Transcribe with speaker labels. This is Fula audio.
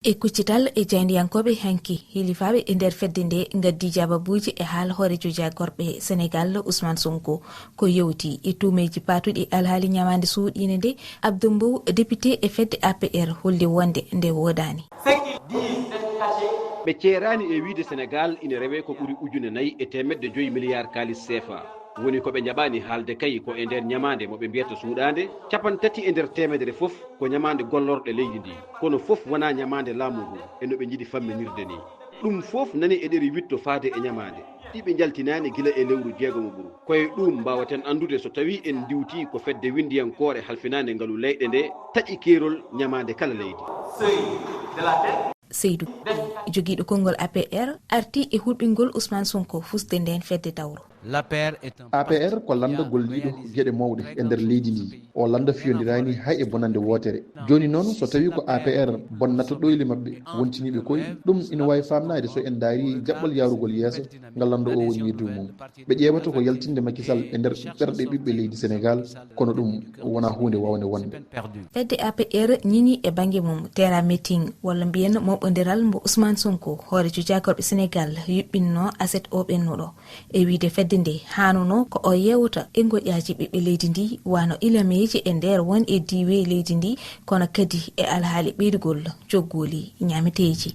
Speaker 1: e kuccital e jayndiyankoɓe hanki hilifaɓe e nder fedde nde gaddi jababuji e haala hoorejo jagorɓe Sénégal Ousmane Sonko ko yewti e tumeji patuɗi alhaali ñamande suuɗine nde Abdou Mbow député e fedde APR holde wonde nde wodani
Speaker 2: ɓe ceerani e wiide Sénégal ina rewe ko ɓuuri 4.5 milliards kalis CFA woni ko ɓe jaɓani haalde kay ko e nder ñamande moɓe mbiyata suuɗade 30 e nder temedere foof ko ñamande gollorɗe leydi ndi kono foof wona ñamande laamu ngu e no ɓe jiiɗi famminirde ni ɗum foof nani e ɗeri witto faade e ñamande ɗiɓe jaltinani gila e lewru jeegomo ɓuuru koye ɗum mbawaten andude so tawi en diwti ko fedde windiyankore halfinade ngaalu leyɗe nde taƴi keerol ñamande kala leydi
Speaker 1: Seydou joguiɗo konngol APR arti e hulɓingol Ousmane Sonko fusde nden fedde dawro
Speaker 3: APR ko landa golliɗo gueɗe mawɗe e nder leydi ndi o landa fiyodirani hay e bonande wotere joni noon so tawi ko APR bonnata ɗoyle mabɓe wontiniɓe koye ɗum ina wawi famnade so en daari jaɓɓal yarugol yeeso ngal landa o woni yiddu mum ɓe ƴewata ko yaltinde Macky Sall e nder ɓerɗe ɓiɓɓe leydi Sénégal kono ɗum wona hunde wawde wonde
Speaker 1: fedde APR ñini e banggue mum terrain meeting walla mbiyen moɓodiral mbo Ousmane Sonko hoorejo jagorɓe Sénégal yuɓɓinno aset o ɓennuɗo e wiide fedde nde hanuno ko o yewta e goƴaji ɓiɓɓe leydi ndi wano ilameji e nder won e diwe leydi ndi kono kadi e alhaali ɓeydugol joggoli ñameteji